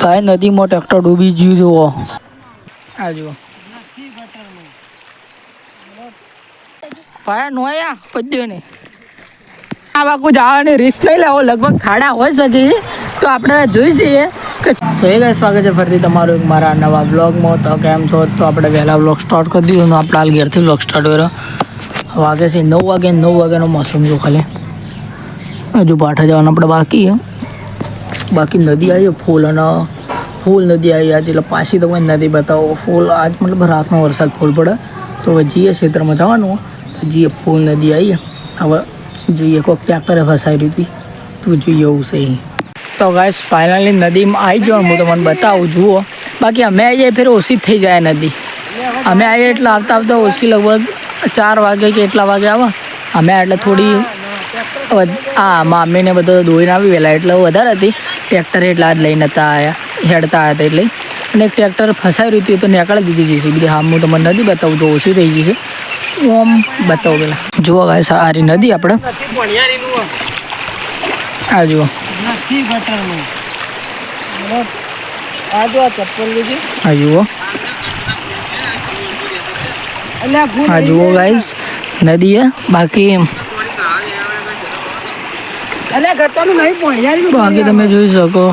કાંઈ નદીમાં ટ્રેક્ટર ડૂબી ગયું જુઓ આ જુઓ ભાઈ નોયા પદ્યો ને આ બાકુ જવાની રિસ્ક નહીં લેવો લગભગ ખાડા હોય શકે તો આપણે જોઈ છીએ કે સો એ ગાઈસ સ્વાગત છે ફરીથી તમારું એક મારા નવા બ્લોગમાં તો કેમ છો તો આપણે વહેલા બ્લોગ સ્ટાર્ટ કરી દીધું આપણે હાલ ઘેરથી બ્લોગ સ્ટાર્ટ કર્યો વાગે છે 9 વાગ્યાનો મોસમ જો ખાલી હજુ પાઠા જવાનું આપણે બાકી નદી આવી ફૂલ નદી આવી આજે એટલે પાછી તો કોઈ નદી બતાવો ફૂલ આજ મતલબ રાતનો વરસાદ ફૂલ પડે તો હવે જઈએ ક્ષેત્રમાં જવાનું તો જઈએ ફૂલ નદી આવી હવે જોઈએ કોઈક ટ્રેક્ટરે ફસાઈ રહી હતી તું જોઈએ એવું છે તો ગાઈસ ફાઇનલી નદીમાં આવી જવાનું હું તમને બતાવું જુઓ બાકી અમે આવીએ ફેર ઓછી થઈ જાય નદી અમે આવીએ એટલે આવતા ઓછી લગભગ 4 વાગે કે એટલા વાગે આવે અમે એટલે થોડી મામીને બધો દોઈને આવી વહેલા એટલે વધારે હતી ટ્રેક્ટર એટલા જ લઈને હતા હેડતા હતા એટલે અને એક ટ્રેક્ટર ફસાઈ રહ્યું હતું તો નીકળી દીધી જશે બીજી હા હું તમને નદી બતાવું તો ઓછી થઈ જશે હું આમ બતાવું પેલા જુઓ ગાય સારી નદી આપણે આ જુઓ આ જુઓ હા જુઓ ગાઈસ નદી હે બાકી બાકી તમે જોઈ શકો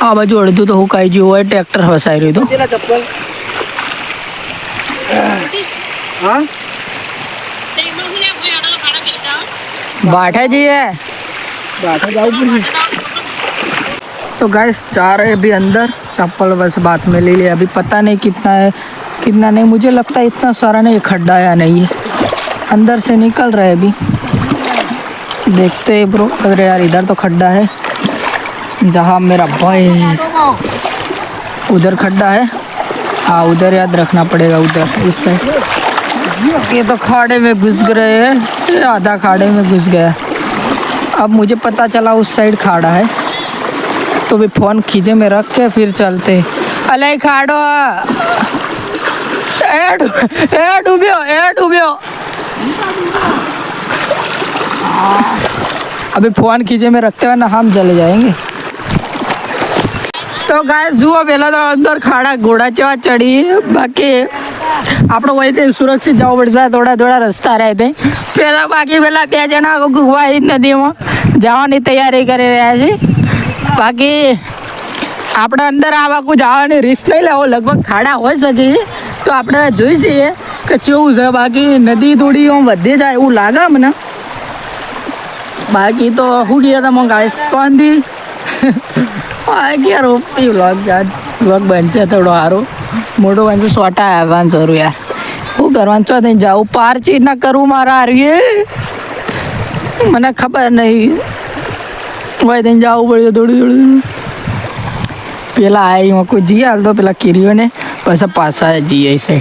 આ બાજુ અડધું તો હુકાઈ ગયું હોય ટ્રેક્ટર ફસાઈ રહ્યું હતું बाठा जी है तो गैस जा रहे अभी अंदर चप्पल बस बात में ले लिया अभी पता नहीं कितना है कितना नहीं मुझे लगता है इतना सारा नहीं खड्डा या नहीं है अंदर से निकल रहे अभी देखते हैं ब्रो अरे यार इधर तो खड्डा है जहाँ मेरा भाई उधर खड्डा है हाँ उधर याद रखना पड़ेगा उधर उस साइड ये तो खाड़े में घुस गए हैं आधा खाड़े में घुस गया अब मुझे पता चला उस साइड खाड़ा है तो भी फ़ोन खींचे में रख के फिर चलते अले खाड़ो डूब्यो अभी फ़ोन खींचे में रखते हुए ना हम चले जाएंगे तो गाइस जुओ पहला तो अंदर खाड़ा घोड़ा चवा चढ़ी बाकी આપણે વહીથી સુરક્ષિત જવું પડશે થોડા રસ્તા રહે પહેલાં બાકી પેલા 2 જણા ગુવાઈ નદીમાં જવાની તૈયારી કરી રહ્યા છે બાકી આપણે અંદર આ બાકુ જવાની રિસ્ક નહીં લેવો લગભગ ખાડા હોઈ શકે તો આપણે જોઈ છીએ કે કેવું છે બાકી નદી થોડી આમ વધી જાય એવું લાગે મને બાકી તો શું કહે તમે ગાઈસ શાંતિ ક્યાં રોપી વ્લોગ બનશે થોડો સારો મોટો બનશે સોટા આવવાનું સારું યાર શું કરવાનું ચો થઈને જાઉં પાર ચીજ ના કરવું મારા હારીએ મને ખબર નહીં ભાઈ થઈને જવું પડશે થોડું પેલા આવી કોઈ જઈએ હાલ તો પેલા કીરીઓને પછી પાછા જઈએ છે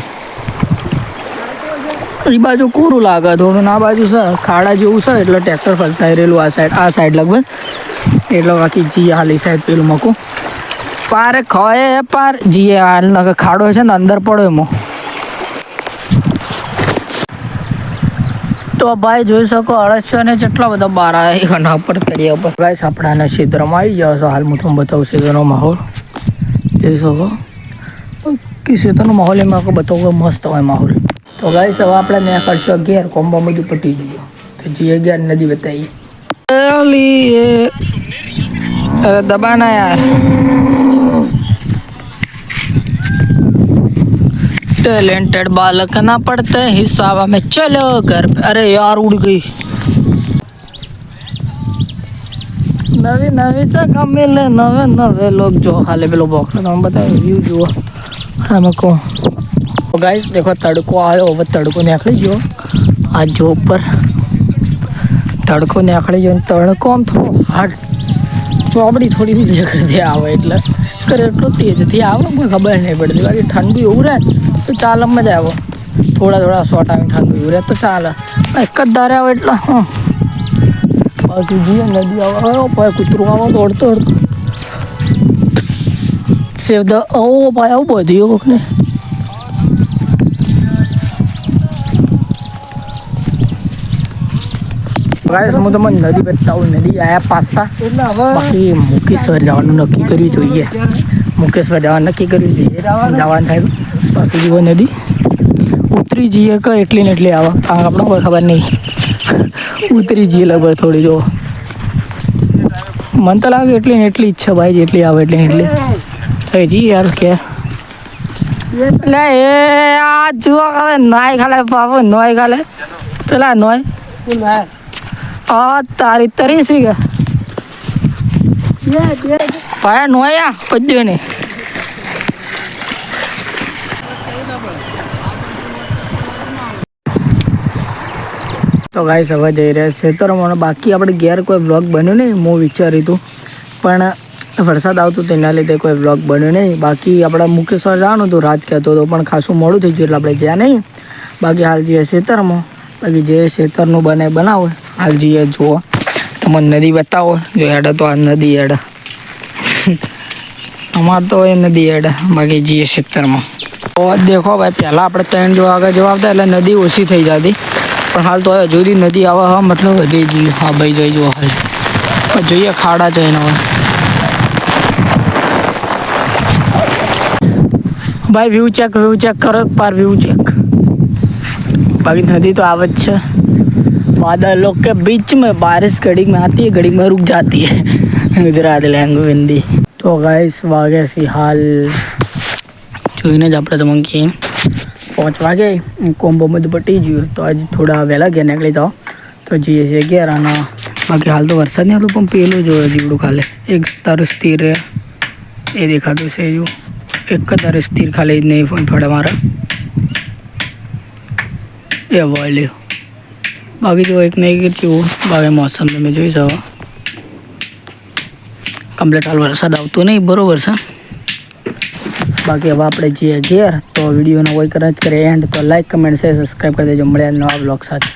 એ બાજુ કોરું લાગે થોડું ના બાજુ છે ખાડા જેવું છે એટલે ટ્રેક્ટર ફસાઈ રહેલું આ સાઈડ લગભગ એટલે બાકી જઈએ હાલ એ સાઈડ પેલું મૂકું પારે ખોએ પાર જીએ હાલ ખાડો છે ને અંદર પડો એમાં તો ભાઈ જોઈ શકો 800 ને જેટલા બધા બાર આવ્યા ઉપર તળિયા ઉપર ગાઈસ આપણાના ક્ષેત્રમાં આવી જાવ છો હાલ હું તમને બતાવું ક્ષેત્રનો માહોલ જોઈ શકો કે ક્ષેત્રનો માહોલ એમાં આખો બતાવો મસ્ત હોય માહોલ તો ગાઈસ હવે આપણે ત્યાં કરશો ઘેર કોમ્બો બધું પટી ગયું તો જીએ ઘેર નદી બતાવીએ અરે દબાના યાર टैलेंटेड बालक ना पड़ते हिसाब में चलो घर पे अरे यार उड़ गई नवी जगह मिले नवे लोग जो खाली पेलो बॉक्स में बताए व्यू जो हमको तो गाइस देखो तड़को आयो वो तड़को निकली जो आज जो ऊपर तड़को निकली जो तड़को हम थोड़ा हार्ड ચોપડી થોડી બી કરી દે આવે એટલે કરે એટલું તેજથી આવે મને ખબર નહીં પડતી બાકી ઠંડુ એવું રહે તો ચાલે મજા આવે થોડા શોર્ટ આવીને ઠંડુ એવું રહે તો ચાલે એક જ ધારે આવે એટલે હા બાકી જઈએ નદી આવે ભાઈ કૂતરું આવે દોડતો સેવ ધ ઓ ભાઈ આવું બધી કોકને ગાઈસ હું તમને નદી બતાવું. નદી આયા પાછા, બાકી મુકેશ્વર જવાનું નક્કી કરવું જોઈએ. મુકેશ્વર જવાનું નક્કી કરવું જોઈએ. જવાનું થાય બાકી જુઓ નદી ઉતરી જઈએ કે એટલી ને એટલી આવે. આપણે કોઈ ખબર નહીં, ઉતરી જઈએ લગભગ થોડી. જો મને તો લાગે એટલી ને એટલી ઈચ્છા ભાઈ, જેટલી આવે એટલી ને એટલી થઈ જઈએ યાર. કે એટલે એ આ જુઓ ખાલે નાય ખાલે બાબુ, નોય ખાલે પેલા નોય તારી તરી સી કે ભાઈ નોયા પદ્યો ને. તો ગાઈસ હવે જઈ રહ્યા છે ખેતરમાં. બાકી આપણે ઘેર કોઈ બ્લોગ બન્યો નહીં, હું વિચાર્યું હતું પણ વરસાદ આવતો તેના લીધે કોઈ બ્લોગ બન્યો નહીં. બાકી આપણે મુકેશ્વર જવાનું હતું, રાજ કહેતો હતો પણ ખાસું મોડું થઈ ગયું એટલે આપણે જ્યાં નહીં. બાકી હાલ જઈએ ખેતરમાં. બાકી જે ખેતરનું બનાવો હાલ જઈએ. જુઓ તમને નદી બતાવો. જો હેડ તો આ નદી હેડ અમારે તો એ નદી હેડ. બાકી જઈએ ખેતરમાં. તો દેખો ભાઈ, પહેલાં આપણે 3 જો આગળ જવા આવતા એટલે નદી ઓછી થઈ જતી, પણ હાલ તો હજુ સુધી નદી આવે. હા મતલબ વધી જઈએ. હા ભાઈ જોઈ જુઓ હાલ જોઈએ ખાડા છે એના ભાઈ. વ્યૂ ચેક કરો પાર, વ્યૂ ચેક. बाकी नदी तो आवत है बादलों के बीच में, बारिश घड़ी में आती है घड़ी में रुक जाती है. गुजरात लैंग्वेज हिंदी. तो गाइस वागे सी हाल જોઈને જ આપણે તમને કહીએ 5 વાગે કોમ્બો બધું પટી ગયું. તો આજે થોડા વહેલા ઘેર નીકળી જાઓ તો જઈએ છીએ ઘેર. અને બાકી હાલ તો વરસાદ નહીં હતું પણ પેલું જોયું જીવડું ખાલે એક તારું સ્થિર એ દેખાતું છે. જો એક તારું સ્થિર ખાલી જ નહીં પણ થોડા મારા એ વાળ્યું. બાકી તો એક નહીં કેવું. બાકી મોસમ તમે જોઈ શકો કમ્પ્લીટ હાલ વરસાદ આવતો નહીં બરાબર છે. બાકી હવે આપણે જઈએ ઘેર. તો વિડીયોનો કોઈ કરે જ કરે એન્ડ તો લાઈક કમેન્ટ શેર સબસ્ક્રાઈબ કરી દેજો. મળ્યા નવા બ્લોગ સાથે.